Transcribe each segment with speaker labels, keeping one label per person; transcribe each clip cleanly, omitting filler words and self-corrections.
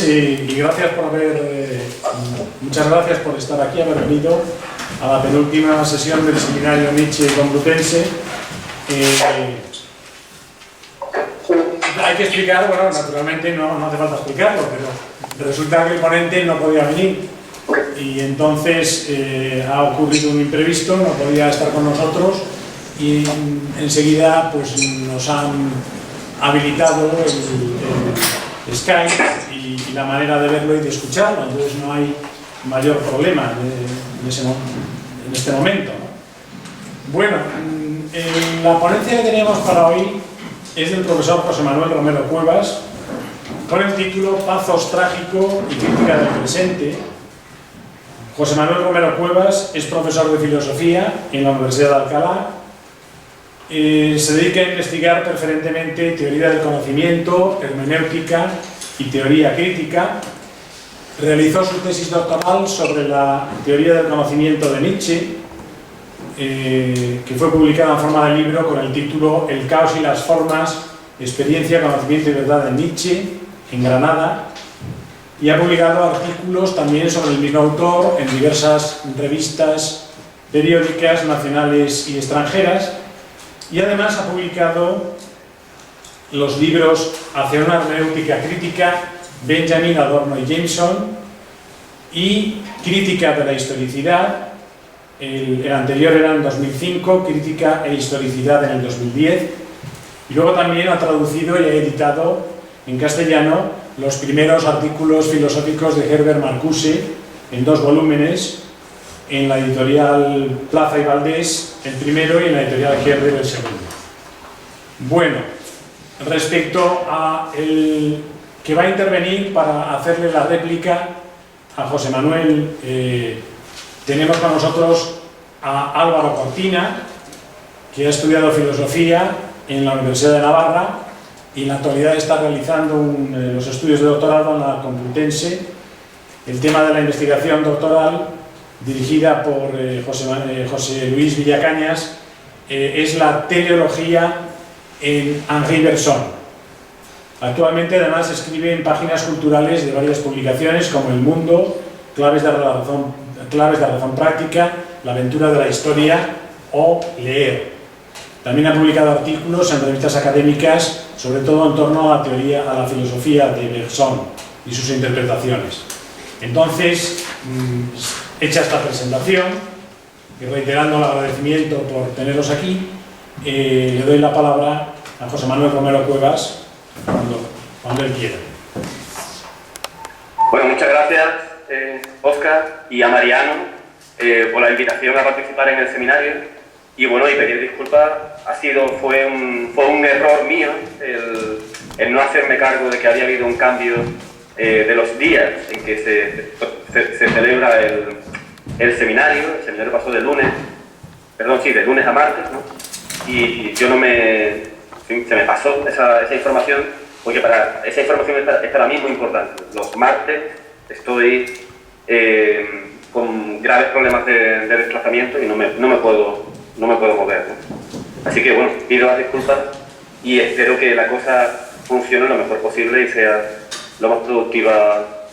Speaker 1: Y gracias por muchas gracias por estar aquí, haber venido a la penúltima sesión del seminario Nietzsche Complutense. Hay que explicar, bueno, naturalmente no hace falta explicarlo, pero resulta que el ponente no podía venir y entonces ha ocurrido un imprevisto, no podía estar con nosotros y enseguida pues nos han habilitado el Skype y la manera de verlo y de escucharlo, entonces no hay mayor problema en este momento, ¿no? Bueno, la ponencia que teníamos para hoy es del profesor José Manuel Romero Cuevas, con el título Pathos trágico y crítica del presente. José Manuel Romero Cuevas es profesor de filosofía en la Universidad de Alcalá. Se dedica a investigar preferentemente teoría del conocimiento, hermenéutica y teoría crítica. Realizó su tesis doctoral sobre la teoría del conocimiento de Nietzsche, que fue publicada en forma de libro con el título El caos y las formas, experiencia, conocimiento y verdad de Nietzsche, en Granada, y ha publicado artículos también sobre el mismo autor en diversas revistas periódicas nacionales y extranjeras, y además ha publicado los libros Hacia una hermenéutica crítica, Benjamin, Adorno y Jameson, y Crítica de la historicidad. El anterior era en 2005, Crítica e historicidad en el 2010, y luego también ha traducido y ha editado en castellano los primeros artículos filosóficos de Herbert Marcuse en 2 volúmenes, en la editorial Plaza y Valdés el primero y en la editorial Herder el segundo. Bueno, respecto a el que va a intervenir para hacerle la réplica a José Manuel, tenemos con nosotros a Álvaro Cortina, que ha estudiado filosofía en la Universidad de Navarra y en la actualidad está realizando los estudios de doctorado en la Complutense. El tema de la investigación doctoral, dirigida por José Luis Villacañas, es la teleología en Henri Bergson. Actualmente además escribe en páginas culturales de varias publicaciones como El Mundo, Claves de razón práctica, La aventura de la historia o Leer. También ha publicado artículos en revistas académicas, sobre todo en torno a la filosofía de Bergson y sus interpretaciones. Entonces, hecha esta presentación y reiterando el agradecimiento por tenerlos aquí, le doy la palabra a José Manuel Romero Cuevas cuando él quiera.
Speaker 2: Bueno, muchas gracias, Óscar, y a Mariano por la invitación a participar en el seminario. Y bueno, y pedir disculpas, fue un error mío el no hacerme cargo de que había habido un cambio de los días en que se celebra el seminario. El seminario pasó de lunes a martes, ¿no? Y yo se me pasó esa información, porque esa información es para mí muy importante. Los martes estoy con graves problemas de desplazamiento y no me puedo mover, ¿no? Así que bueno, pido las disculpas y espero que la cosa funcione lo mejor posible y sea lo más productiva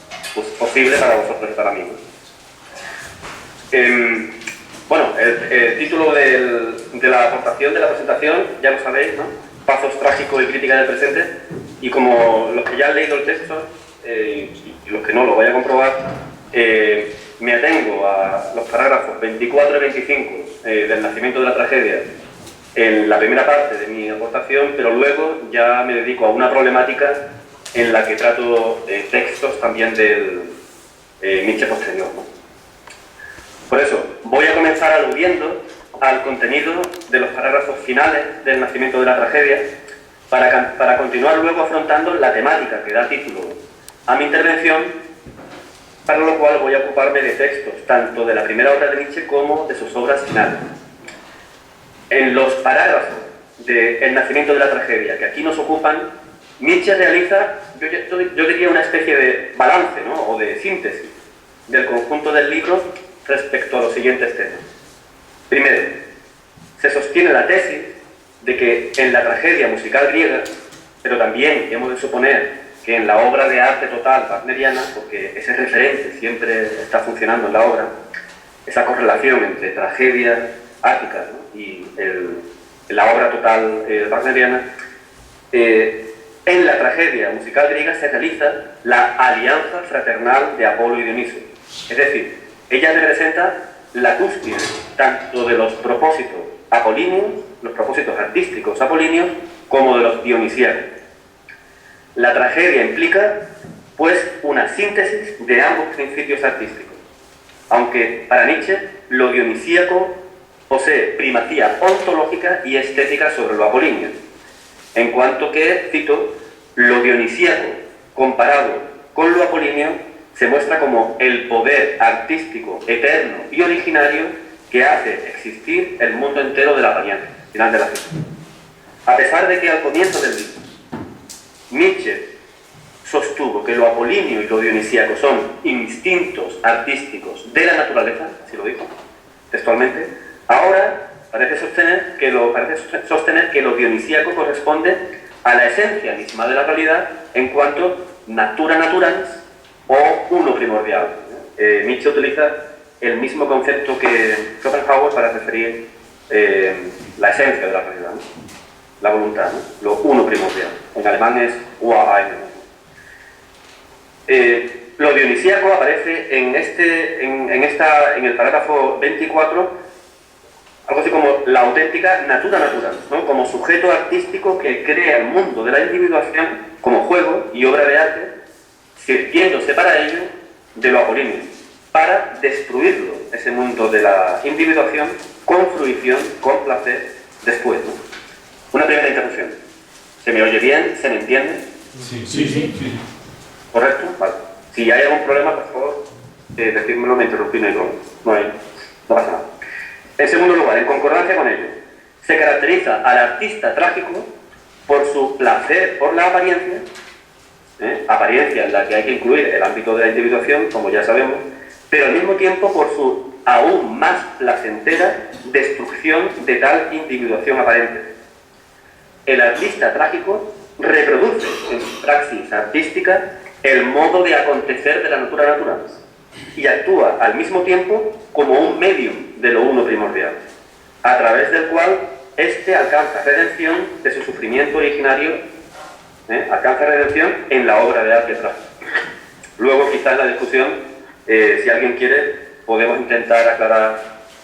Speaker 2: posible para vosotros y para mí, ¿no? Bueno, el título de la aportación de la presentación ya lo sabéis, ¿no? Pathos trágico y crítica del presente, y como los que ya han leído el texto y los que no lo vayan a comprobar, me atengo a los parágrafos 24 y 25 del nacimiento de la tragedia en la primera parte de mi aportación, pero luego ya me dedico a una problemática en la que trato textos también del Nietzsche posterior, ¿no? Por eso, voy a comenzar aludiendo al contenido de los parágrafos finales del nacimiento de la tragedia para continuar luego afrontando la temática que da título a mi intervención, para lo cual voy a ocuparme de textos tanto de la primera obra de Nietzsche como de sus obras finales. En los parágrafos del nacimiento de la tragedia que aquí nos ocupan, Nietzsche realiza, yo diría, una especie de balance, ¿no? O de síntesis del conjunto del libro respecto a los siguientes temas. Primero, se sostiene la tesis de que en la tragedia musical griega, pero también hemos de suponer que en la obra de arte total wagneriana, porque ese referente siempre está funcionando en la obra, esa correlación entre tragedia ática, ¿no?, y la obra total wagneriana, en la tragedia musical griega se realiza la alianza fraternal de Apolo y Dioniso. Es decir, ella representa la cúspide tanto de los propósitos apolíneos, los propósitos artísticos apolíneos, como de los dionisíacos. La tragedia implica, pues, una síntesis de ambos principios artísticos, aunque para Nietzsche lo dionisíaco posee primacía ontológica y estética sobre lo apolíneo, en cuanto que, cito, lo dionisíaco comparado con lo apolíneo se muestra como el poder artístico eterno y originario que hace existir el mundo entero de la apariencia. Final de la cita. A pesar de que al comienzo del libro Nietzsche sostuvo que lo apolíneo y lo dionisíaco son instintos artísticos de la naturaleza, así lo dijo textualmente, ahora parece sostener que lo dionisíaco corresponde a la esencia misma de la realidad en cuanto natura naturans o uno primordial. Nietzsche utiliza el mismo concepto que Schopenhauer para referir la esencia de la realidad, ¿no?, la voluntad, ¿no?, lo uno primordial. En alemán es Ureinheit. Lo dionisíaco aparece en el parágrafo 24, algo así como la auténtica natura natural, ¿no?, como sujeto artístico que crea el mundo de la individuación como juego y obra de arte, sirviéndose para ello de lo apolíneo, para destruirlo, ese mundo de la individuación, con fruición, con placer, después, ¿no? Una primera interrupción. ¿Se me oye bien? ¿Se me entiende?
Speaker 1: Sí.
Speaker 2: ¿Correcto? Vale. Si hay algún problema, por favor, decídmelo, me interrumpí, no pasa nada. En segundo lugar, en concordancia con ello, se caracteriza al artista trágico por su placer por la apariencia, apariencia en la que hay que incluir el ámbito de la individuación, como ya sabemos, pero al mismo tiempo por su aún más placentera destrucción de tal individuación aparente. El artista trágico reproduce en su praxis artística el modo de acontecer de la natura natural y actúa al mismo tiempo como un medium de lo uno primordial, a través del cual éste alcanza redención de su sufrimiento originario, alcanza redención en la obra de arte trágico. Luego, quizás en la discusión, si alguien quiere, podemos intentar aclarar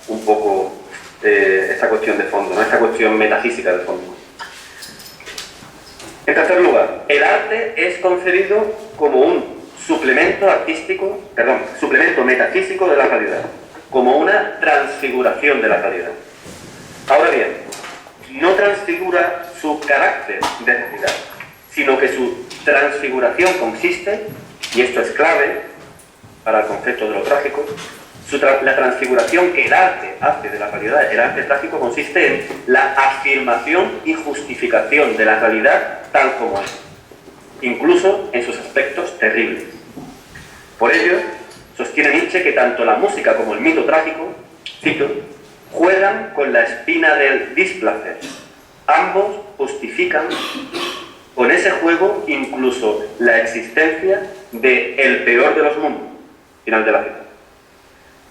Speaker 2: un poco esta cuestión de fondo, ¿no?, esta cuestión metafísica de fondo. En tercer lugar, el arte es concebido como un suplemento metafísico de la realidad, como una transfiguración de la realidad. Ahora bien, no transfigura su carácter de realidad, sino que su transfiguración consiste, y esto es clave para el concepto de lo trágico, la transfiguración que el arte hace de la realidad, el arte trágico, consiste en la afirmación y justificación de la realidad tal como es, incluso en sus aspectos terribles. Por ello, sostiene Nietzsche que tanto la música como el mito trágico, cito, juegan con la espina del displacer. Ambos justifican con ese juego incluso la existencia de el peor de los mundos. Final de la cita.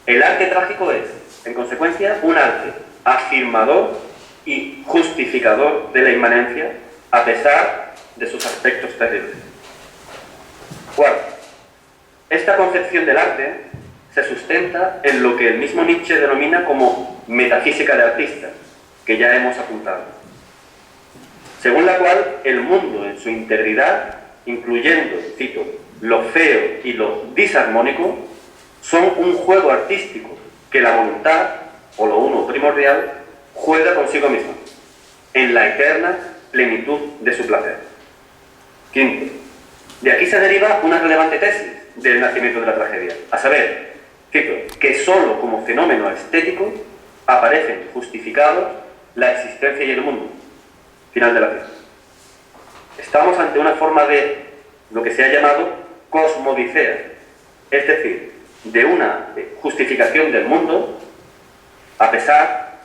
Speaker 2: El arte trágico es, en consecuencia, un arte afirmador y justificador de la inmanencia a pesar de sus aspectos terribles. Cuarto, esta concepción del arte se sustenta en lo que el mismo Nietzsche denomina como metafísica de artista, que ya hemos apuntado, según la cual el mundo en su integridad, incluyendo, cito, lo feo y lo disarmónico, son un juego artístico que la voluntad, o lo uno primordial, juega consigo misma, en la eterna plenitud de su placer. Quinto, de aquí se deriva una relevante tesis del nacimiento de la tragedia, a saber, cito, que sólo como fenómeno estético aparecen justificados la existencia y el mundo. Final de la cita. Estamos ante una forma de lo que se ha llamado cosmodicea, es decir, de una justificación del mundo a pesar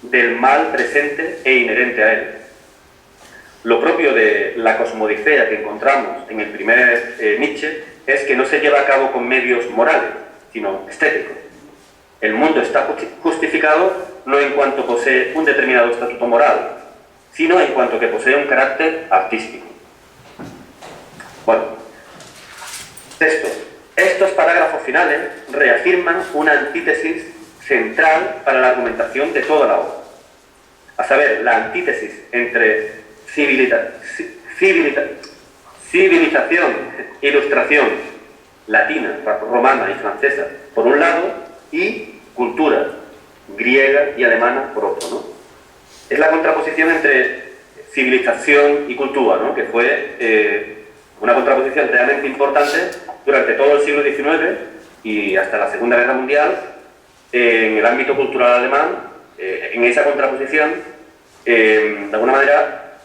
Speaker 2: del mal presente e inherente a él. Lo propio de la cosmodicea que encontramos en el primer Nietzsche es que no se lleva a cabo con medios morales, sino estéticos. El mundo está justificado no en cuanto posee un determinado estatuto moral, sino en cuanto que posee un carácter artístico. Bueno, texto. Estos parágrafos finales reafirman una antítesis central para la argumentación de toda la obra, a saber, la antítesis entre civilización, ilustración latina, romana y francesa, por un lado, y cultura griega y alemana, por otro, ¿no? Es la contraposición entre civilización y cultura, ¿no? Que fue una contraposición realmente importante durante todo el siglo XIX y hasta la Segunda Guerra Mundial en el ámbito cultural alemán. En esa contraposición, de alguna manera,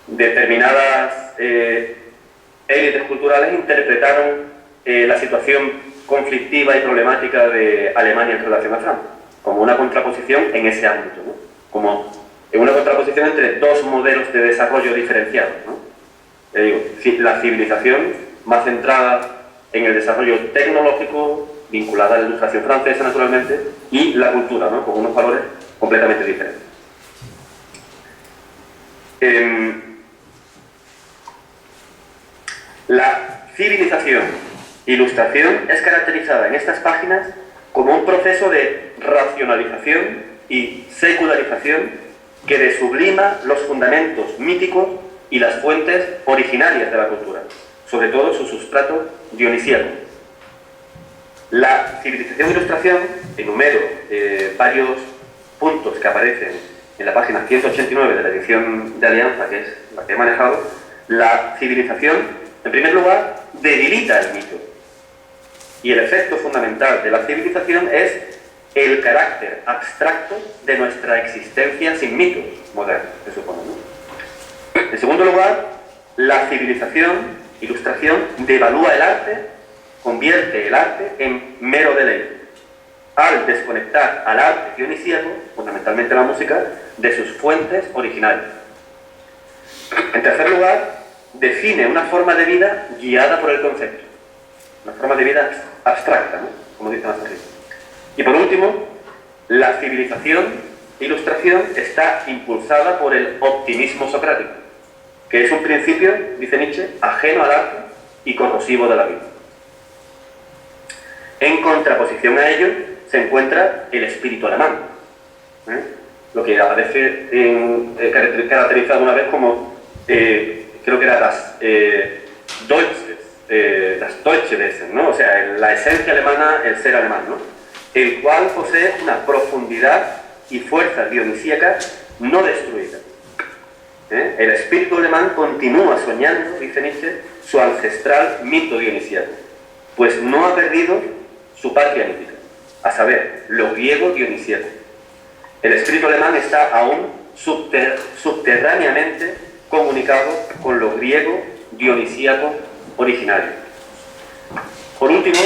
Speaker 2: determinadas élites culturales interpretaron la situación conflictiva y problemática de Alemania en relación a Francia, como una contraposición en ese ámbito, ¿no? Como una contraposición entre dos modelos de desarrollo diferenciados, ¿no? Digo, la civilización más centrada en el desarrollo tecnológico, vinculada a la ilustración francesa, naturalmente, y la cultura, ¿no? Con unos valores completamente diferentes. La civilización ilustración es caracterizada en estas páginas como un proceso de racionalización y secularización que desublima los fundamentos míticos y las fuentes originarias de la cultura, sobre todo su sustrato dionisíaco. La civilización ilustración, enumero varios puntos que aparecen en la página 189 de la edición de Alianza, que es la que he manejado. La civilización, en primer lugar, debilita el mito. Y el efecto fundamental de la civilización es el carácter abstracto de nuestra existencia sin mitos modernos, se supone, ¿no? En segundo lugar, la civilización, ilustración, devalúa el arte, convierte el arte en mero deleite, al desconectar al arte dionisíaco, fundamentalmente la música, de sus fuentes originales. En tercer lugar, define una forma de vida guiada por el concepto, una forma de vida abstracta, ¿no? Como dice más arriba. Y por último, la civilización, ilustración, está impulsada por el optimismo socrático, que es un principio, dice Nietzsche, ajeno al arte y corrosivo de la vida. En contraposición a ello se encuentra el espíritu alemán, lo que aparece caracterizado una vez como, creo que era das Deutsche Wesen, ¿no? O sea, la esencia alemana, el ser alemán, ¿no? El cual posee una profundidad y fuerza dionisíaca no destruida. El espíritu alemán continúa soñando, dice Nietzsche, su ancestral mito dionisíaco, pues no ha perdido su patria mítica, a saber, lo griego dionisíaco. El espíritu alemán está aún subterráneamente comunicado con lo griego dionisíaco originario. Por último,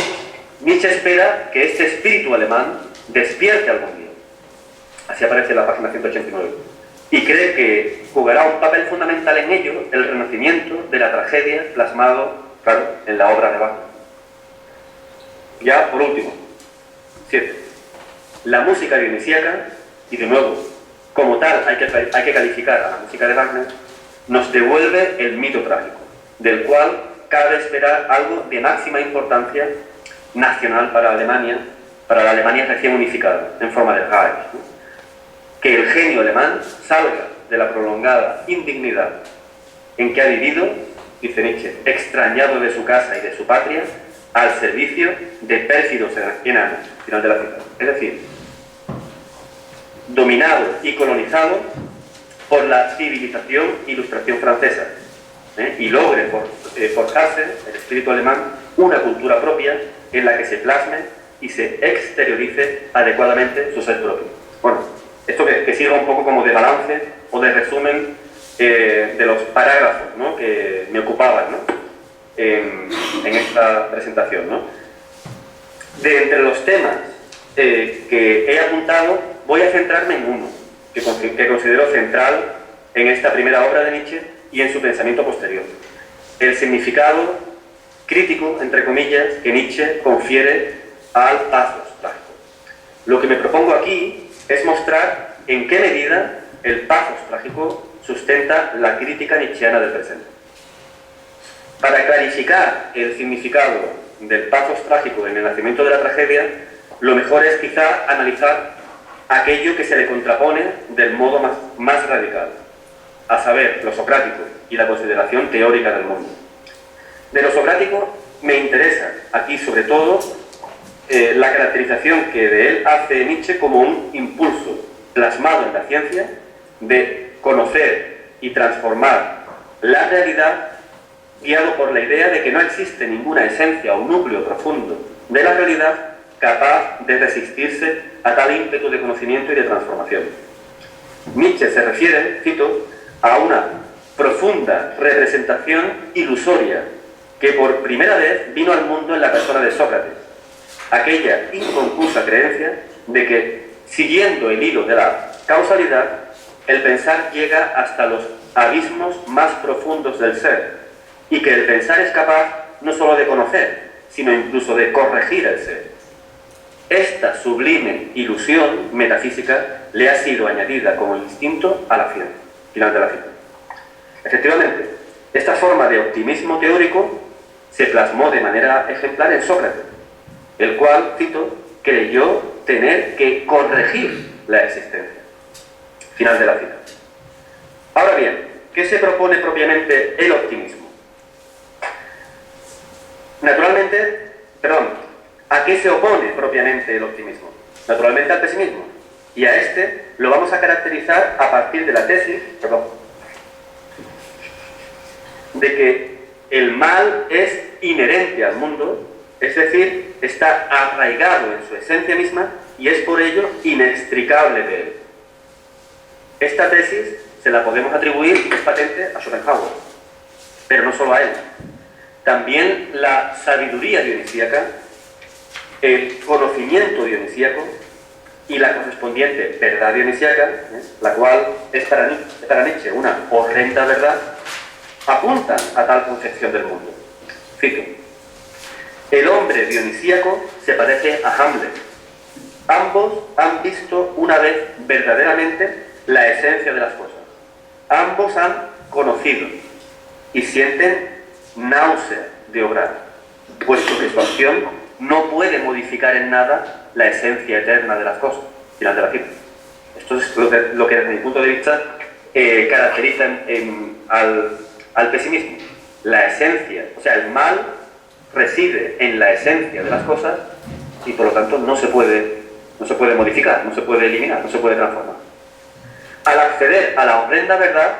Speaker 2: Nietzsche espera que este espíritu alemán despierte algún día. Así aparece en la página 189. Y cree que jugará un papel fundamental en ello el renacimiento de la tragedia plasmado, claro, en la obra de Wagner. Ya, por último, 7. La música dionisíaca, y de nuevo, como tal hay que calificar a la música de Wagner, nos devuelve el mito trágico, del cual cabe esperar algo de máxima importancia nacional para la Alemania recién unificada, en forma de Reich, ¿no? Que el genio alemán salga de la prolongada indignidad en que ha vivido, dice Nietzsche, extrañado de su casa y de su patria, al servicio de pérfidos enanos, final de la cita. Es decir, dominado y colonizado por la civilización ilustración francesa, y logre forjarse, el espíritu alemán, una cultura propia en la que se plasme y se exteriorice adecuadamente su ser propio. Bueno, esto que sirva un poco como de balance o de resumen de los parágrafos, ¿no?, que me ocupaban, ¿no?, en esta presentación, ¿no? De entre los temas que he apuntado, voy a centrarme en uno que considero central en esta primera obra de Nietzsche y en su pensamiento posterior. El significado crítico, entre comillas, que Nietzsche confiere al pathos trágico. Lo que me propongo aquí es mostrar en qué medida el pathos trágico sustenta la crítica nietzscheana del presente. Para clarificar el significado del pathos trágico en el nacimiento de la tragedia, lo mejor es quizá analizar aquello que se le contrapone del modo más radical, a saber, lo socrático y la consideración teórica del mundo. De lo socrático me interesa aquí sobre todo la caracterización que de él hace Nietzsche como un impulso plasmado en la ciencia de conocer y transformar la realidad, guiado por la idea de que no existe ninguna esencia o núcleo profundo de la realidad capaz de resistirse a tal ímpetu de conocimiento y de transformación. Nietzsche se refiere, cito, a una profunda representación ilusoria que por primera vez vino al mundo en la persona de Sócrates, aquella inconfusa creencia de que, siguiendo el hilo de la causalidad, el pensar llega hasta los abismos más profundos del ser, y que el pensar es capaz no solo de conocer, sino incluso de corregir el ser. Esta sublime ilusión metafísica le ha sido añadida como instinto a la ciencia. Final de la cita. Efectivamente, esta forma de optimismo teórico se plasmó de manera ejemplar en Sócrates, el cual, cito, creyó tener que corregir la existencia. Final de la cita. Ahora bien, ¿qué se propone propiamente el optimismo? Naturalmente, ¿a qué se opone propiamente el optimismo? Naturalmente al pesimismo. Y a este lo vamos a caracterizar a partir de la tesis, de que el mal es inherente al mundo, es decir, está arraigado en su esencia misma y es por ello inextricable de él. Esta tesis se la podemos atribuir, es patente, a Schopenhauer, pero no solo a él. También la sabiduría dionisíaca, el conocimiento dionisíaco y la correspondiente verdad dionisíaca, la cual es para Nietzsche una horrenda verdad, apuntan a tal concepción del mundo. Cito: el hombre dionisíaco se parece a Hamlet. Ambos han visto una vez verdaderamente la esencia de las cosas. Ambos han conocido y sienten náusea de obrar, puesto que su acción no puede modificar en nada la esencia eterna de las cosas. Final de la cita. Esto es lo que desde mi punto de vista caracteriza al pesimismo. La esencia, o sea, el mal reside en la esencia de las cosas y por lo tanto no se puede modificar, no se puede eliminar, no se puede transformar. Al acceder a la horrenda verdad,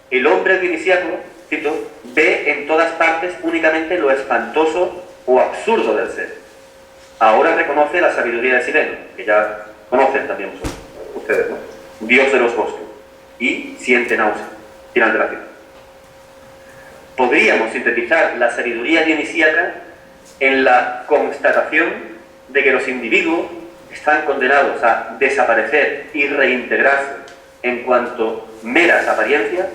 Speaker 2: el hombre dionisíaco, cito, ve en todas partes únicamente lo espantoso o absurdo del ser. Ahora reconoce la sabiduría de Sileno, que ya conocen también ustedes, ¿no? Dios de los bosques, y siente náusea. Final de la cita. Podríamos sintetizar la sabiduría dionisíaca en la constatación de que los individuos están condenados a desaparecer y reintegrarse en cuanto meras apariencias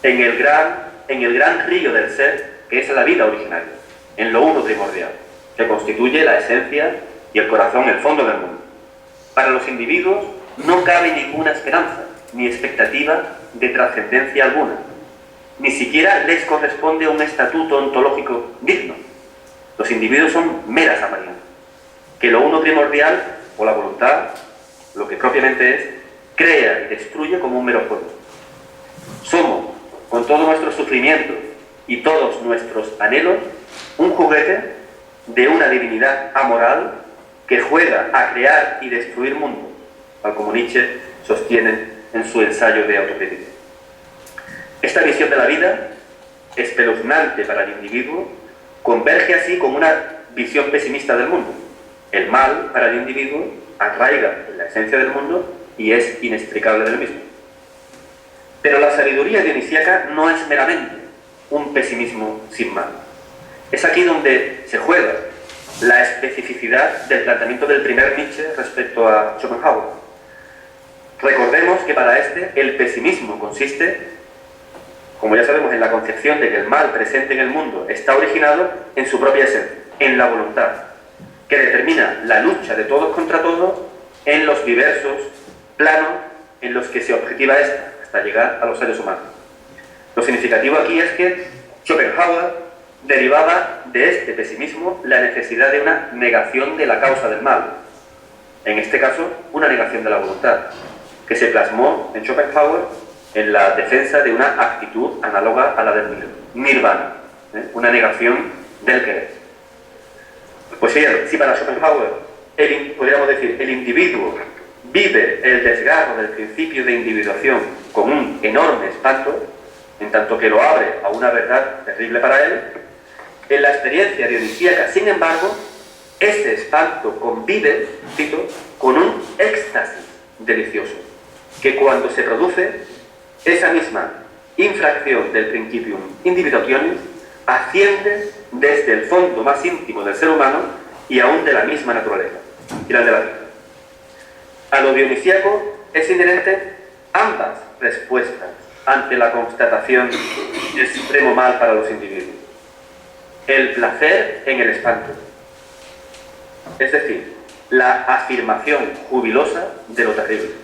Speaker 2: en el gran río del ser que es la vida originaria, en lo uno primordial, que constituye la esencia y el corazón, el fondo del mundo. Para los individuos no cabe ninguna esperanza ni expectativa de trascendencia alguna. Ni siquiera les corresponde un estatuto ontológico digno. Los individuos son meras apariencias, que lo uno primordial, o la voluntad, lo que propiamente es, crea y destruye como un mero juego. Somos, con todo nuestro sufrimiento y todos nuestros anhelos, un juguete de una divinidad amoral que juega a crear y destruir mundos, tal como Nietzsche sostiene en su ensayo de autocrítica. Esta visión de la vida, espeluznante para el individuo, converge así con una visión pesimista del mundo. El mal para el individuo arraiga en la esencia del mundo y es inextricable del mismo. Pero la sabiduría dionisíaca no es meramente un pesimismo sin mal. Es aquí donde se juega la especificidad del planteamiento del primer Nietzsche respecto a Schopenhauer. Recordemos que para este el pesimismo consiste como ya sabemos, en la concepción de que el mal presente en el mundo está originado en su propia esencia, en la voluntad, que determina la lucha de todos contra todos en los diversos planos en los que se objetiva esta, hasta llegar a los seres humanos. Lo significativo aquí es que Schopenhauer derivaba de este pesimismo la necesidad de una negación de la causa del mal, en este caso, una negación de la voluntad, que se plasmó en Schopenhauer en la defensa de una actitud análoga a la del nirvana, una negación del querer. Pues bien, si para Schopenhauer, podríamos decir, el individuo vive el desgarro del principio de individuación con un enorme espanto, en tanto que lo abre a una verdad terrible para él, en la experiencia dionisíaca, sin embargo, este espanto convive, cito, con un éxtasis delicioso, que cuando se produce, esa misma infracción del principium individuationis asciende desde el fondo más íntimo del ser humano y aún de la misma naturaleza. Final de la cita. A lo dionisíaco es inherente ambas respuestas ante la constatación de extremo mal para los individuos. El placer en el espanto, es decir, la afirmación jubilosa de lo terrible.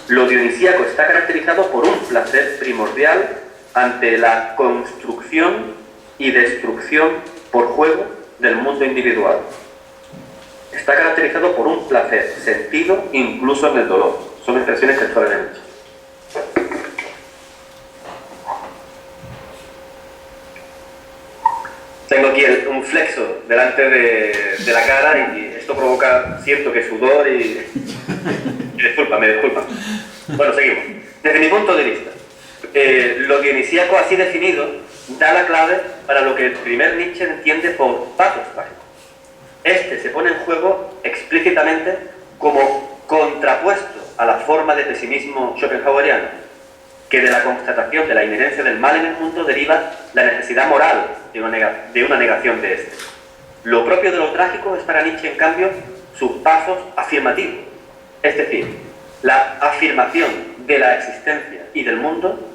Speaker 2: Lo dionisíaco está caracterizado por un placer primordial ante la construcción y destrucción por juego del mundo individual. Está caracterizado por un placer sentido incluso en el dolor. Son expresiones textuales de Nietzsche. Tengo aquí un flexo delante de la cara y esto provoca, siento que sudor y... Disculpa. Bueno, seguimos. Desde mi punto de vista, lo dionisíaco así definido da la clave para lo que el primer Nietzsche entiende por pathos trágico. Este se pone en juego explícitamente como contrapuesto a la forma de pesimismo schopenhaueriano, que de la constatación de la inherencia del mal en el mundo deriva la necesidad moral de una negación de este. Lo propio de lo trágico es para Nietzsche, en cambio, su pathos afirmativo, es decir, la afirmación de la existencia y del mundo,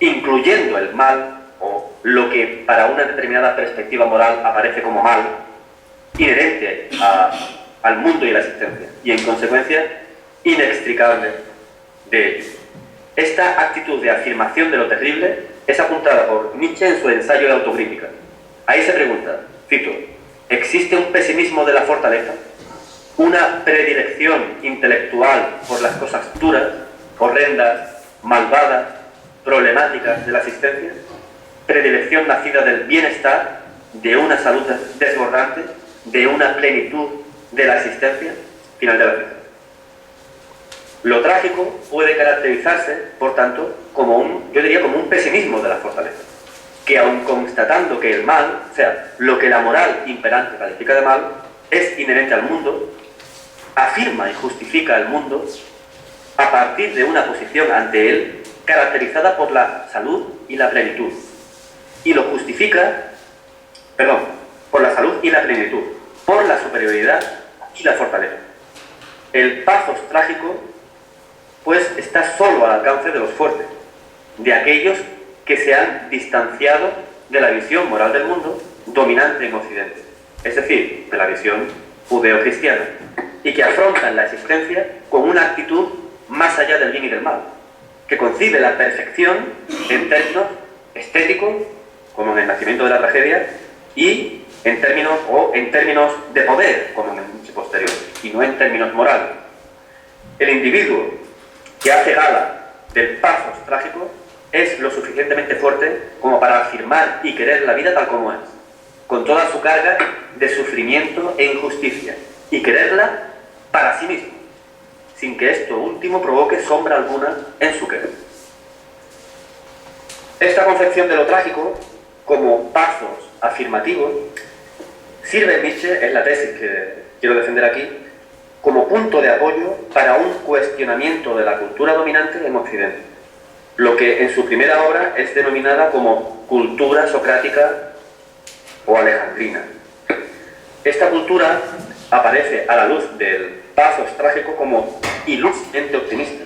Speaker 2: incluyendo el mal o lo que para una determinada perspectiva moral aparece como mal, inherente al mundo y a la existencia, y en consecuencia inextricable de ello. Esta actitud de afirmación de lo terrible es apuntada por Nietzsche en su ensayo de autocrítica. Ahí se pregunta, cito, ¿existe un pesimismo de la fortaleza? ¿Una predilección intelectual por las cosas duras, horrendas, malvadas, problemáticas de la existencia? ¿Predilección nacida del bienestar, de una salud desbordante, de una plenitud de la existencia? Final de la cita. Lo trágico puede caracterizarse, por tanto, como un pesimismo de la fortaleza, que aun constatando que el mal, o sea, lo que la moral imperante califica de mal, es inherente al mundo, afirma y justifica el mundo a partir de una posición ante él caracterizada por la salud y la plenitud. Y lo justifica, por la salud y la plenitud, por la superioridad y la fortaleza. El pathos trágico pues está solo al alcance de los fuertes, de aquellos que se han distanciado de la visión moral del mundo dominante en Occidente, es decir, de la visión judeo-cristiana, y que afrontan la existencia con una actitud más allá del bien y del mal, que concibe la perfección en términos estéticos, como en el nacimiento de la tragedia, y en términos de poder, como en el Nietzsche posterior, y no en términos morales. El individuo que hace gala del pathos trágico es lo suficientemente fuerte como para afirmar y querer la vida tal como es, con toda su carga de sufrimiento e injusticia, y quererla para sí mismo, sin que esto último provoque sombra alguna en su querer. Esta concepción de lo trágico, como pathos afirmativo, sirve en Nietzsche, es la tesis que quiero defender aquí, como punto de apoyo para un cuestionamiento de la cultura dominante en Occidente, lo que en su primera obra es denominada como cultura socrática o alejandrina. Esta cultura aparece a la luz del pathos trágico como ilusamente optimista,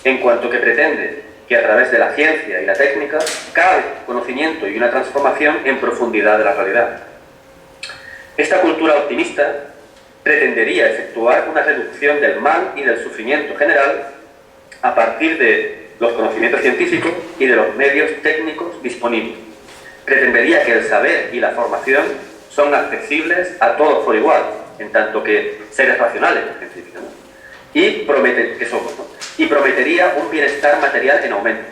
Speaker 2: en cuanto que pretende que a través de la ciencia y la técnica cabe conocimiento y una transformación en profundidad de la realidad. Esta cultura optimista pretendería efectuar una reducción del mal y del sufrimiento general a partir de los conocimientos científicos y de los medios técnicos disponibles. Pretendería que el saber y la formación son accesibles a todos por igual, en tanto que seres racionales, en principio, ¿no? Y prometería un bienestar material en aumento.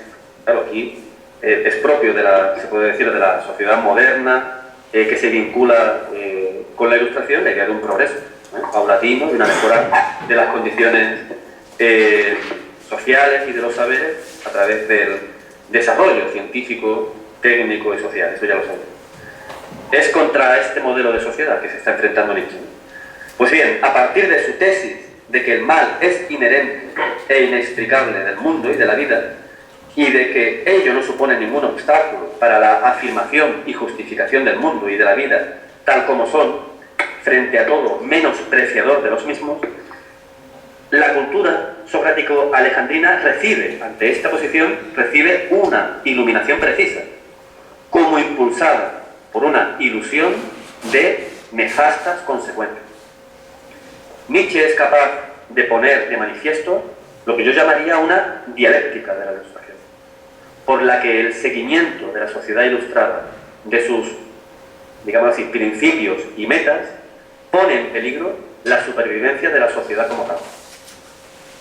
Speaker 2: Claro, aquí es propio de se puede decir, de la sociedad moderna, que se vincula con la Ilustración, la idea de un progreso paulatino, de una mejora de las condiciones sociales y de los saberes a través del desarrollo científico, técnico y social. Eso ya lo sabemos. Es contra este modelo de sociedad que se está enfrentando Nietzsche. Pues bien, a partir de su tesis de que el mal es inherente e inextricable del mundo y de la vida, y de que ello no supone ningún obstáculo para la afirmación y justificación del mundo y de la vida tal como son, frente a todo menospreciador de los mismos, la cultura socrático-alejandrina recibe, ante esta posición, recibe una iluminación precisa, como impulsada por una ilusión de nefastas consecuencias. Nietzsche es capaz de poner de manifiesto lo que yo llamaría una dialéctica de la Ilustración, por la que el seguimiento de la sociedad ilustrada, de sus, digamos así, principios y metas, pone en peligro la supervivencia de la sociedad como tal.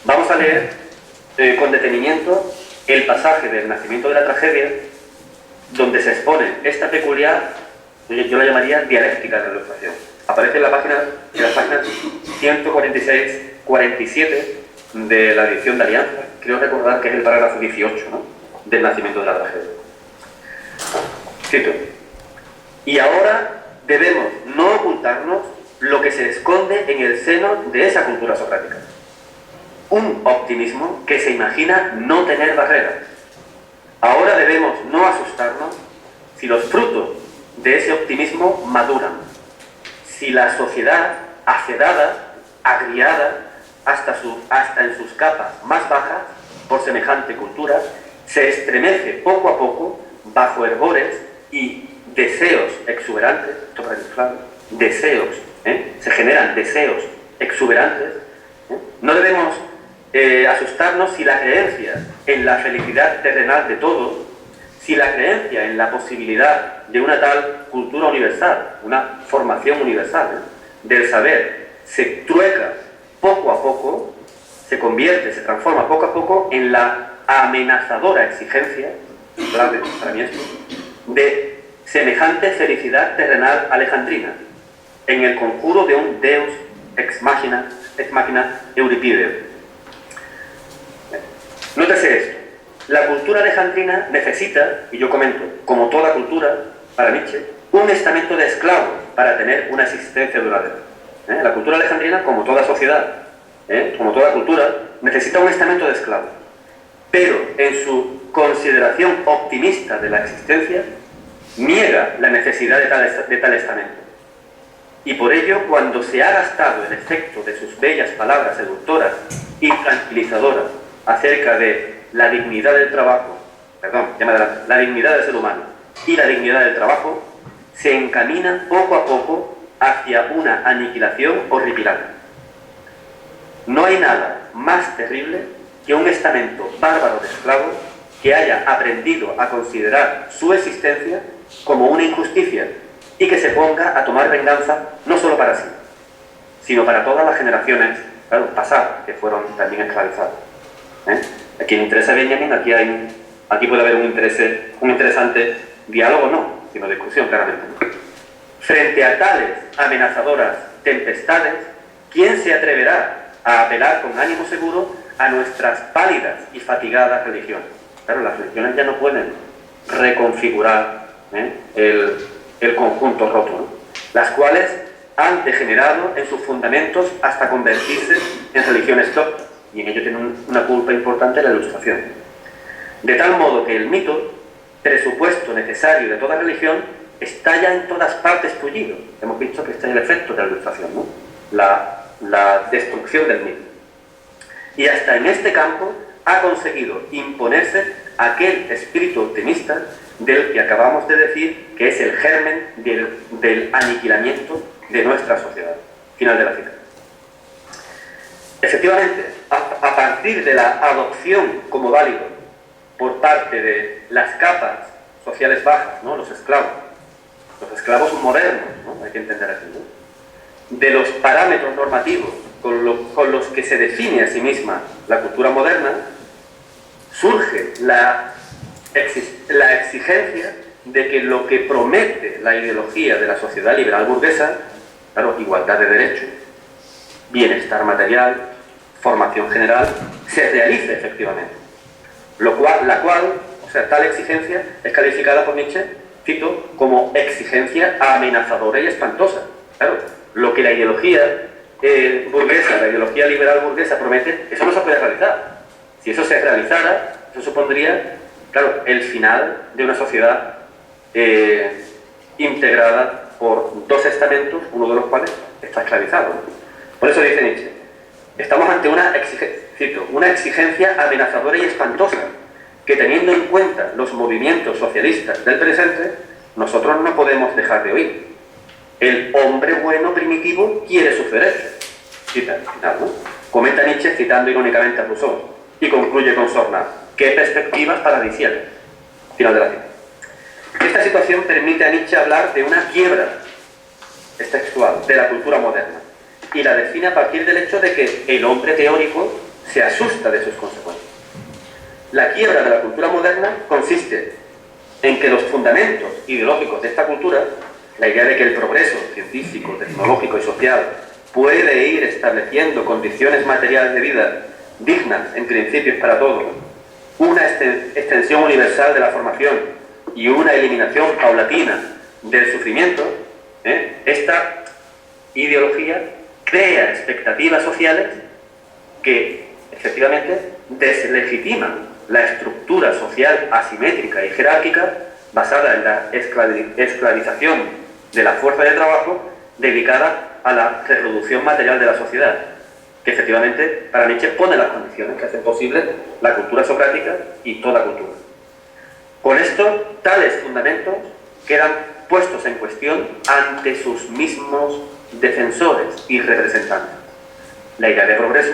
Speaker 2: Vamos a leer con detenimiento el pasaje del nacimiento de la tragedia, donde se expone esta peculiar, yo la llamaría dialéctica de la Ilustración. Aparece en las páginas 146-47 de la edición de Alianza. Creo recordar que es el parágrafo 18, ¿no?, del nacimiento de la tragedia. Cito: y ahora debemos no ocultarnos lo que se esconde en el seno de esa cultura socrática. Un optimismo que se imagina no tener barreras. Ahora debemos no asustarnos si los frutos de ese optimismo maduran, si la sociedad acedada, agriada, hasta en sus capas más bajas, por semejante cultura, se estremece poco a poco bajo hervores y deseos exuberantes, esto para ilustrar, deseos, se generan deseos exuberantes. No debemos asustarnos si la creencia en la felicidad terrenal de todos, si la creencia en la posibilidad de una tal cultura universal, una formación universal del saber, se trueca poco a poco, se convierte, se transforma poco a poco en la amenazadora exigencia, clave para mí esto, de semejante felicidad terrenal alejandrina, en el conjuro de un Deus ex machina Euripideo. Nótese esto: la cultura alejandrina necesita, y yo comento, como toda cultura, para Nietzsche, un estamento de esclavos para tener una existencia duradera. La cultura alejandrina, como toda sociedad, como toda cultura, necesita un estamento de esclavos. Pero en su consideración optimista de la existencia, niega la necesidad de tal estamento. Y por ello, cuando se ha gastado el efecto de sus bellas palabras seductoras y tranquilizadoras acerca de la dignidad del trabajo, la dignidad del ser humano y la dignidad del trabajo, se encamina poco a poco hacia una aniquilación horripilante. No hay nada más terrible que un estamento bárbaro de esclavos que haya aprendido a considerar su existencia como una injusticia y que se ponga a tomar venganza no solo para sí, sino para todas las generaciones pasadas que fueron también esclavizadas. A quien interesa Benjamin, aquí puede haber un interesante diálogo, no, sino discusión, claramente. Frente a tales amenazadoras tempestades, ¿quién se atreverá a apelar con ánimo seguro a nuestras pálidas y fatigadas religiones? Claro, las religiones ya no pueden reconfigurar el conjunto roto, ¿no?, las cuales han degenerado en sus fundamentos hasta convertirse en religiones doctas, y en ello tiene una culpa importante la Ilustración. De tal modo que el mito, presupuesto necesario de toda religión, está ya en todas partes tullido. Hemos visto que este es el efecto de la Ilustración, ¿no?, la destrucción del mito. Y hasta en este campo ha conseguido imponerse aquel espíritu optimista del que acabamos de decir que es el germen del aniquilamiento de nuestra sociedad. Final de la cita. Efectivamente, a partir de la adopción como válido por parte de las capas sociales bajas, ¿no? Los esclavos modernos, ¿no? Hay que entender así, ¿no? De los parámetros normativos con los que se define a sí misma la cultura moderna, surge la exigencia de que lo que promete la ideología de la sociedad liberal burguesa, claro, igualdad de derechos, bienestar material, formación general, se realice efectivamente. Tal exigencia es calificada por Nietzsche, cito, como exigencia amenazadora y espantosa. Claro, lo que la ideología burguesa, la ideología liberal burguesa promete, eso no se puede realizar. Si eso se realizara, eso supondría, claro, el final de una sociedad integrada por dos estamentos, uno de los cuales está esclavizado. Por eso dice Nietzsche, estamos ante una exigencia amenazadora y espantosa, que teniendo en cuenta los movimientos socialistas del presente, nosotros no podemos dejar de oír. El hombre bueno primitivo quiere sus derechos. Cita al final, ¿no? Comenta Nietzsche citando irónicamente a Rousseau y concluye con sorna: ¿qué perspectivas paradisíacas? Final de la cita. Esta situación permite a Nietzsche hablar de una quiebra textual de la cultura moderna y la define a partir del hecho de que el hombre teórico se asusta de sus consecuencias. La quiebra de la cultura moderna consiste en que los fundamentos ideológicos de esta cultura, la idea de que el progreso científico, tecnológico y social puede ir estableciendo condiciones materiales de vida dignas en principios para todos, una extensión universal de la formación y una eliminación paulatina del sufrimiento, esta ideología crea expectativas sociales que efectivamente deslegitiman la estructura social asimétrica y jerárquica basada en la esclavización de la fuerza de trabajo dedicada a la reproducción material de la sociedad, que efectivamente para Nietzsche pone las condiciones que hacen posible la cultura socrática y toda cultura. Con esto, tales fundamentos quedan puestos en cuestión ante sus mismos defensores y representantes. La idea de progreso,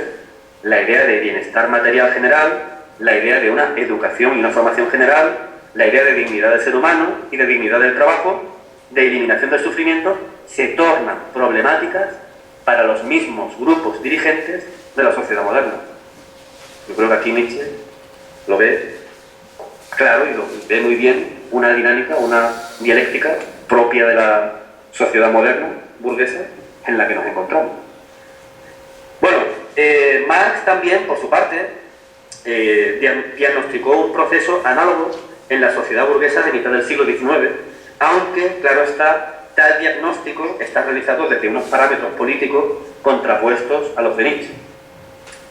Speaker 2: la idea de bienestar material general, la idea de una educación y una formación general, la idea de dignidad del ser humano y de dignidad del trabajo, de eliminación del sufrimiento, se tornan problemáticas para los mismos grupos dirigentes de la sociedad moderna. Yo creo que aquí Nietzsche lo ve claro y lo ve muy bien, una dinámica, una dialéctica propia de la sociedad moderna, burguesa, en la que nos encontramos. Bueno, Marx también, por su parte, diagnosticó un proceso análogo en la sociedad burguesa de mitad del siglo XIX, aunque, claro está, tal diagnóstico está realizado desde unos parámetros políticos contrapuestos a los de Nietzsche.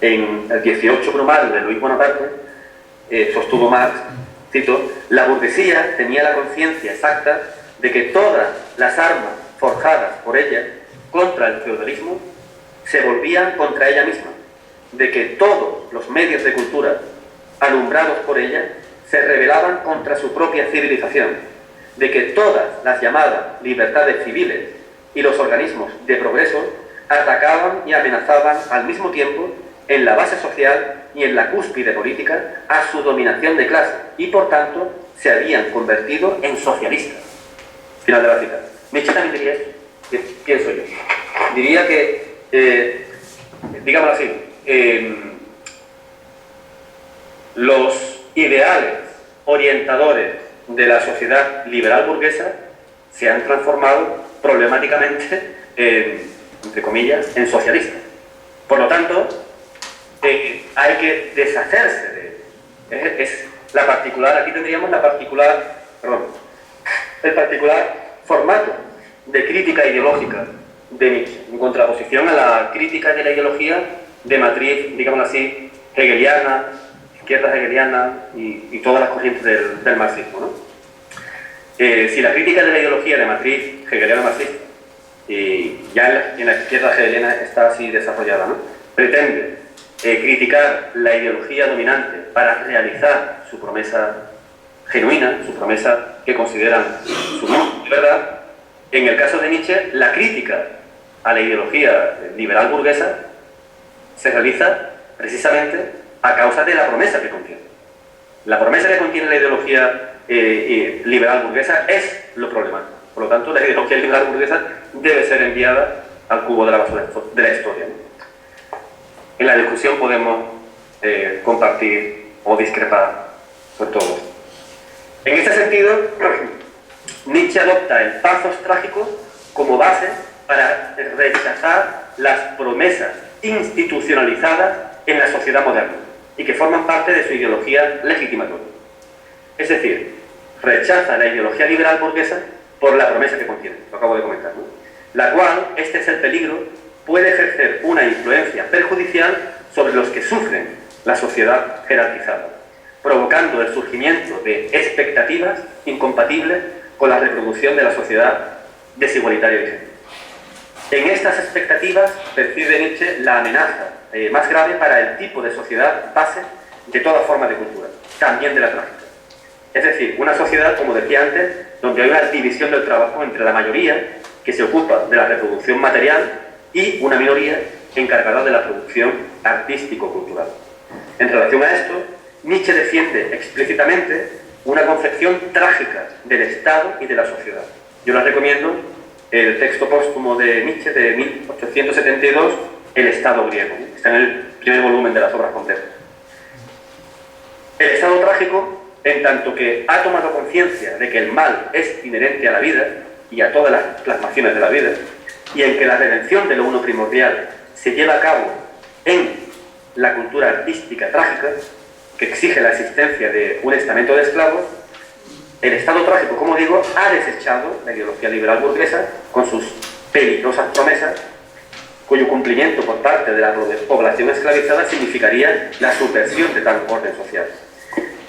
Speaker 2: En el 18 Brumario de Luis Bonaparte, sostuvo Marx, cito, la burguesía tenía la conciencia exacta de que todas las armas forjadas por ella contra el feudalismo se volvían contra ella misma, de que todos los medios de cultura alumbrados por ella se rebelaban contra su propia civilización, de que todas las llamadas libertades civiles y los organismos de progreso atacaban y amenazaban al mismo tiempo en la base social y en la cúspide política a su dominación de clase y por tanto se habían convertido en socialistas. Final de la cita. Nietzsche también diría eso. Pienso yo. Diría que, digámoslo así, los ideales orientadores de la sociedad liberal burguesa se han transformado problemáticamente, entre comillas, en socialistas. Por lo tanto, hay que deshacerse de es la particular, aquí tendríamos la particular, el particular formato de crítica ideológica de Nietzsche, en contraposición a la crítica de la ideología de matriz, digámoslo así, hegeliana, izquierda hegeliana y todas las corrientes del marxismo, ¿no? Si la crítica de la ideología de matriz hegeliana marxista, ya en la izquierda hegeliana está así desarrollada, ¿no? Pretende criticar la ideología dominante para realizar su promesa genuina, su promesa que consideran su no, de verdad. En el caso de Nietzsche, la crítica a la ideología liberal burguesa se realiza precisamente a causa de la promesa que contiene. La promesa que contiene la ideología liberal burguesa es lo problemático. Por lo tanto, la ideología liberal burguesa debe ser enviada al cubo de la basura de la historia, ¿no? En la discusión podemos compartir o discrepar sobre todo. En este sentido, Nietzsche adopta el pathos trágico como base para rechazar las promesas institucionalizadas en la sociedad moderna y que forman parte de su ideología legitimatoria. Es decir, rechaza la ideología liberal burguesa por la promesa que contiene, lo acabo de comentar, ¿no? La cual, este es el peligro, puede ejercer una influencia perjudicial sobre los que sufren la sociedad jerarquizada, provocando el surgimiento de expectativas incompatibles con la reproducción de la sociedad desigualitaria vigente. En estas expectativas percibe Nietzsche la amenaza más grave para el tipo de sociedad base de toda forma de cultura, también de la trágica. Es decir, una sociedad, como decía antes, donde hay una división del trabajo entre la mayoría, que se ocupa de la reproducción material, y una minoría encargada de la producción artístico-cultural. En relación a esto, Nietzsche defiende explícitamente una concepción trágica del Estado y de la sociedad. Yo les recomiendo el texto póstumo de Nietzsche de 1872, El Estado griego. Está en el primer volumen de las obras completas. El Estado trágico, en tanto que ha tomado conciencia de que el mal es inherente a la vida y a todas las plasmaciones de la vida, y en que la redención de lo uno primordial se lleva a cabo en la cultura artística trágica, que exige la existencia de un estamento de esclavos, el Estado trágico, como digo, ha desechado la ideología liberal burguesa con sus peligrosas promesas, cuyo cumplimiento por parte de la población esclavizada significaría la subversión de tal orden social.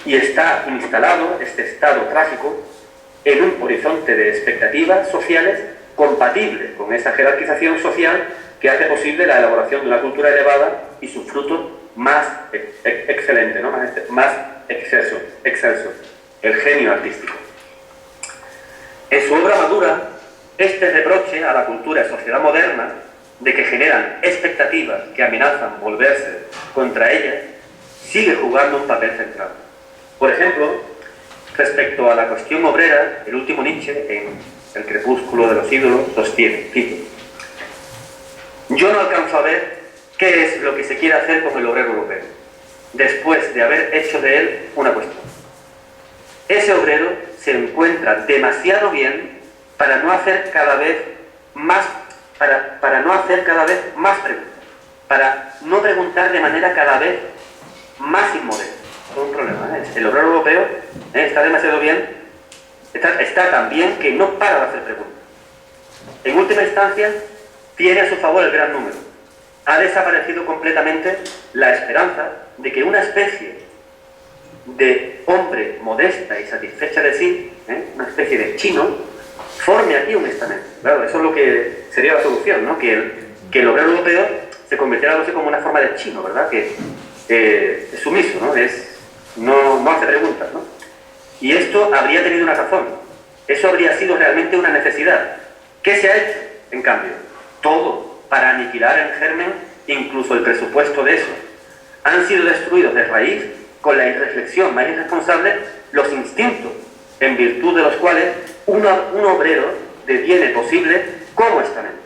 Speaker 2: Y está instalado este Estado trágico en un horizonte de expectativas sociales compatible con esa jerarquización social que hace posible la elaboración de una cultura elevada y su fruto más excelente, ¿no? más excelso, el genio artístico. En su obra madura, este reproche a la cultura y sociedad moderna de que generan expectativas que amenazan volverse contra ella, sigue jugando un papel central. Por ejemplo, respecto a la cuestión obrera, el último Nietzsche, en El crepúsculo de los ídolos, sostiene, cito: yo no alcanzo a ver qué es lo que se quiere hacer con el obrero europeo, después de haber hecho de él una cuestión. Ese obrero se encuentra demasiado bien para no hacer cada vez más, para no hacer cada vez más preguntas, para no preguntar de manera cada vez más inmodesta. Es un problema, ¿eh? El obrero europeo está demasiado bien, está tan bien que no para de hacer preguntas. En última instancia, tiene a su favor el gran número. Ha desaparecido completamente la esperanza de que una especie de hombre modesta y satisfecha de sí, una especie de chino, forme aquí un estamento. Claro, eso es lo que sería la solución, ¿no? Que el obrero europeo se convirtiera algo así como una forma de chino, ¿verdad? Que es sumiso, ¿no? No hace preguntas, ¿no? Y esto habría tenido una razón. Eso habría sido realmente una necesidad. ¿Qué se ha hecho, en cambio? Todo para aniquilar en germen incluso el presupuesto de eso. Han sido destruidos de raíz, con la irreflexión más irresponsable, los instintos, en virtud de los cuales un obrero deviene posible como estamento.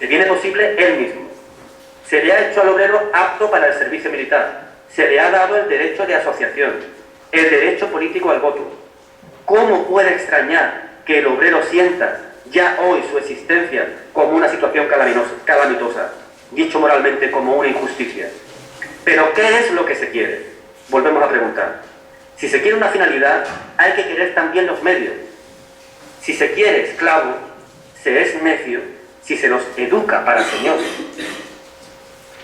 Speaker 2: Deviene posible él mismo. Se le ha hecho al obrero apto para el servicio militar. Se le ha dado el derecho de asociación, el derecho político al voto. ¿Cómo puede extrañar que el obrero sienta ya hoy su existencia como una situación calamitosa, dicho moralmente como una injusticia? ¿Pero qué es lo que se quiere? Volvemos a preguntar. Si se quiere una finalidad, hay que querer también los medios. Si se quiere esclavo, se es necio si se los educa para señores.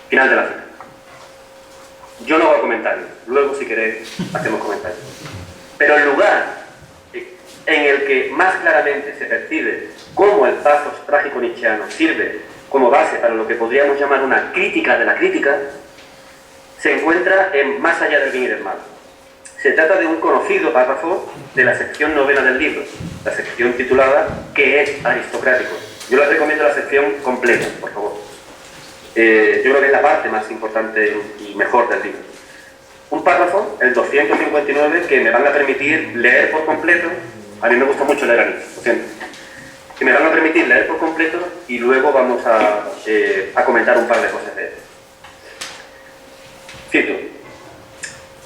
Speaker 2: Final de la cita. Yo no hago comentarios, luego si queréis hacemos comentarios. Pero el lugar en el que más claramente se percibe cómo el pathos trágico nietzscheano sirve como base para lo que podríamos llamar una crítica de la crítica, se encuentra en Más allá del bien y del mal. Se trata de un conocido párrafo de la sección 9 del libro, la sección titulada ¿Qué es aristocrático? Yo les recomiendo la sección completa, por favor. Yo creo que es la parte más importante y mejor del libro. Un párrafo, el 259, que me van a permitir leer por completo. A mí me gusta mucho leer a mí, lo siento. Que me van a permitir leer por completo y luego vamos a comentar un par de cosas de él. Cito: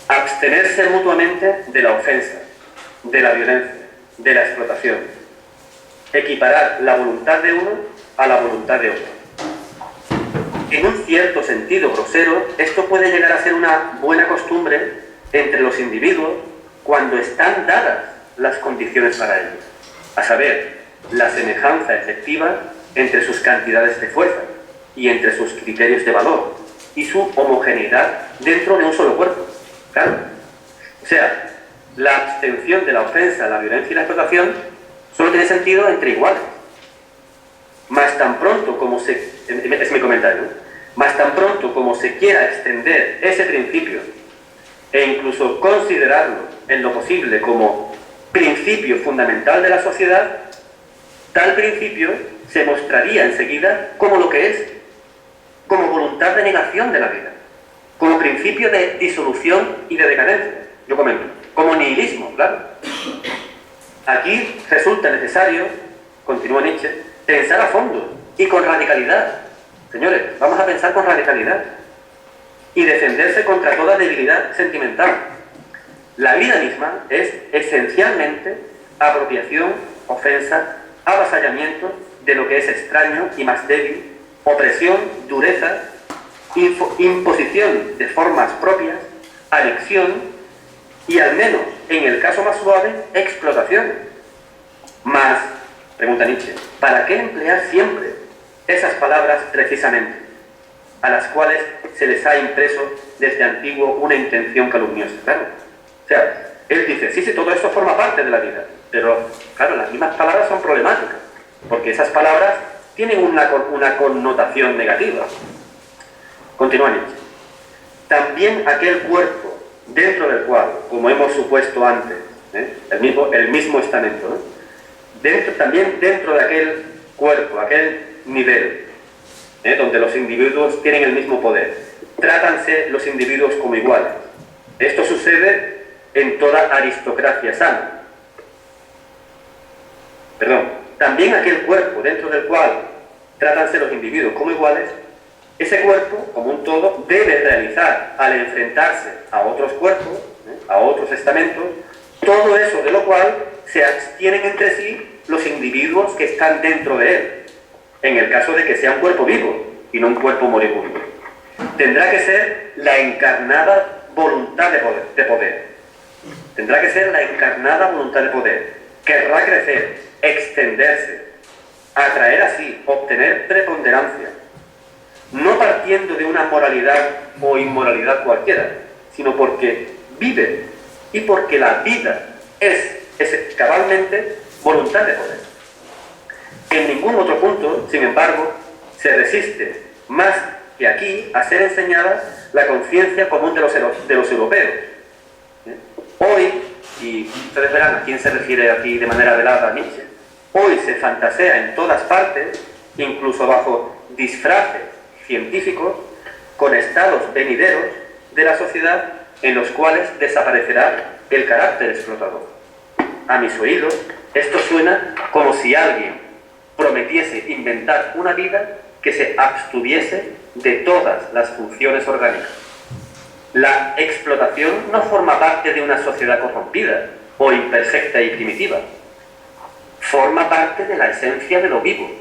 Speaker 2: abstenerse mutuamente de la ofensa, de la violencia, de la explotación. Equiparar la voluntad de uno a la voluntad de otro. En un cierto sentido grosero, esto puede llegar a ser una buena costumbre entre los individuos cuando están dadas las condiciones para ello, a saber, la semejanza efectiva entre sus cantidades de fuerza y entre sus criterios de valor y su homogeneidad dentro de un solo cuerpo. Claro. O sea, la abstención de la ofensa, la violencia y la explotación solo tiene sentido entre iguales. Más tan pronto como es mi comentario, ¿no? Más tan pronto como se quiera extender ese principio e incluso considerarlo en lo posible como principio fundamental de la sociedad, tal principio se mostraría enseguida como lo que es, como voluntad de negación de la vida, como principio de disolución y de decadencia. Yo comento, como nihilismo, claro. Aquí resulta necesario, continúa Nietzsche, pensar a fondo y con radicalidad. Señores, vamos a pensar con radicalidad y defenderse contra toda debilidad sentimental. La vida misma es esencialmente apropiación, ofensa, avasallamiento de lo que es extraño y más débil, opresión, dureza, imposición de formas propias, anexión y, al menos en el caso más suave, explotación. Mas, pregunta Nietzsche, ¿para qué emplear siempre esas palabras precisamente, a las cuales se les ha impreso desde antiguo una intención calumniosa? Claro. O sea, él dice, sí, todo esto forma parte de la vida, pero, claro, las mismas palabras son problemáticas, porque esas palabras tienen una connotación negativa. Continúa Nietzsche. También aquel cuerpo dentro del cual, como hemos supuesto antes, el mismo estamento, ¿no? También dentro de aquel cuerpo, aquel nivel, donde los individuos tienen el mismo poder, trátanse los individuos como iguales. Esto sucede en toda aristocracia sana. También aquel cuerpo dentro del cual trátanse los individuos como iguales, ese cuerpo, como un todo, debe realizar, al enfrentarse a otros cuerpos, a otros estamentos, todo eso de lo cual se abstienen entre sí los individuos que están dentro de él, en el caso de que sea un cuerpo vivo y no un cuerpo moribundo. Tendrá que ser la encarnada voluntad de poder. Tendrá que ser la encarnada voluntad de poder. Querrá crecer, extenderse, atraer así, obtener preponderancia, no partiendo de una moralidad o inmoralidad cualquiera, sino porque vive y porque la vida es cabalmente voluntad de poder. En ningún otro punto, sin embargo, se resiste más que aquí a ser enseñada la conciencia común de los europeos. Hoy, y ustedes verán a quién se refiere aquí de manera velada a Nietzsche, hoy se fantasea en todas partes, incluso bajo disfraces científicos, con estados venideros de la sociedad en los cuales desaparecerá el carácter explotador. A mis oídos, esto suena como si alguien prometiese inventar una vida que se abstuviese de todas las funciones orgánicas. La explotación no forma parte de una sociedad corrompida o imperfecta y primitiva. Forma parte de la esencia de lo vivo,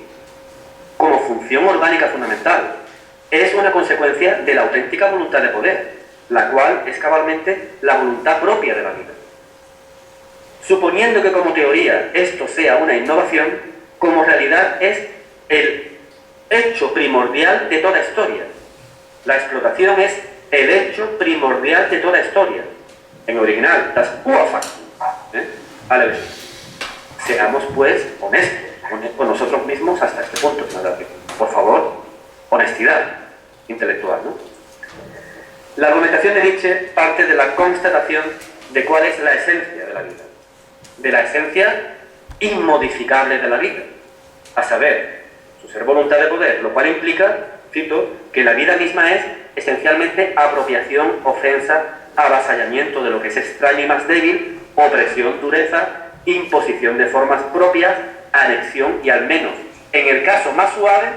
Speaker 2: como función orgánica fundamental. Es una consecuencia de la auténtica voluntad de poder, la cual es cabalmente la voluntad propia de la vida. Suponiendo que como teoría esto sea una innovación, como realidad es el hecho primordial de toda historia. La explotación es el hecho primordial de toda historia. En original, das Urfakten. Aleluya. Seamos pues honestos con nosotros mismos hasta este punto, por favor. honestidad intelectual, ¿no? La argumentación de Nietzsche parte de la constatación de cuál es la esencia de la vida, de la esencia inmodificable de la vida, a saber, su ser voluntad de poder, lo cual implica, cito, que la vida misma es esencialmente apropiación, ofensa, avasallamiento de lo que es extraño y más débil, opresión, dureza, imposición de formas propias, anexión y, al menos en el caso más suave,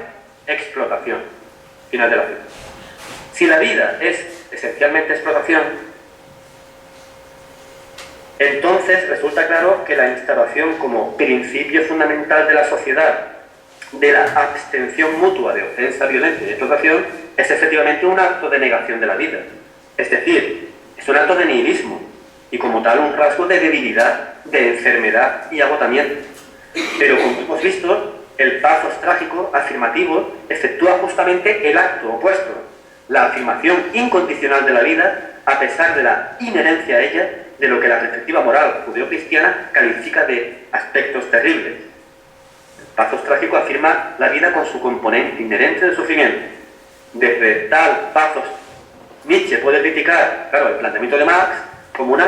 Speaker 2: explotación. Final de la cita. Si la vida es esencialmente explotación, entonces resulta claro que la instauración como principio fundamental de la sociedad de la abstención mutua de ofensa, violencia y explotación es efectivamente un acto de negación de la vida. Es decir, es un acto de nihilismo y como tal un rasgo de debilidad, de enfermedad y agotamiento. Pero como hemos visto, el pathos trágico afirmativo efectúa justamente el acto opuesto, la afirmación incondicional de la vida a pesar de la inherencia a ella de lo que la perspectiva moral judeocristiana califica de aspectos terribles. El pathos trágico afirma la vida con su componente inherente de sufrimiento. Desde tal pathos, Nietzsche puede criticar, claro, el planteamiento de Marx como una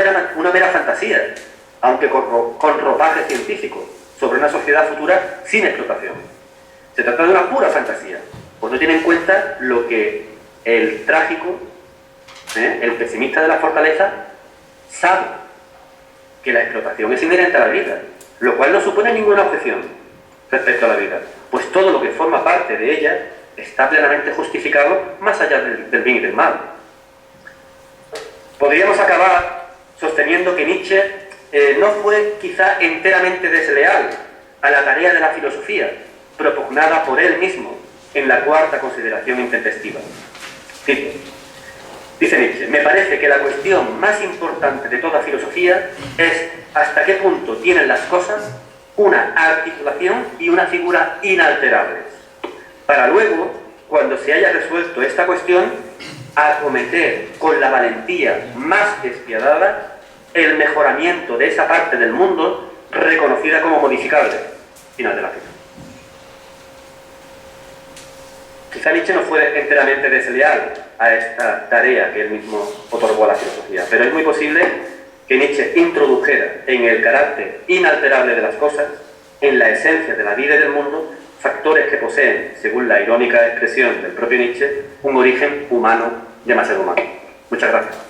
Speaker 2: mera fantasía, aunque con ropaje científico, sobre una sociedad futura sin explotación. Se trata de una pura fantasía, pues no tiene en cuenta lo que el trágico, el pesimista de la fortaleza, sabe, que la explotación es inherente a la vida, lo cual no supone ninguna objeción respecto a la vida, pues todo lo que forma parte de ella está plenamente justificado más allá del bien y del mal. Podríamos acabar sosteniendo que Nietzsche no fue quizá enteramente desleal a la tarea de la filosofía, propugnada por él mismo en la cuarta consideración intempestiva. Dice Nietzsche: me parece que la cuestión más importante de toda filosofía es hasta qué punto tienen las cosas una articulación y una figura inalterables, para luego, cuando se haya resuelto esta cuestión, acometer con la valentía más despiadada el mejoramiento de esa parte del mundo reconocida como modificable. Final de la cita. Quizá Nietzsche no fue enteramente desleal a esta tarea que él mismo otorgó a la filosofía, pero es muy posible que Nietzsche introdujera en el carácter inalterable de las cosas, en la esencia de la vida y del mundo, factores que poseen, según la irónica expresión del propio Nietzsche, un origen humano demasiado humano. Muchas gracias.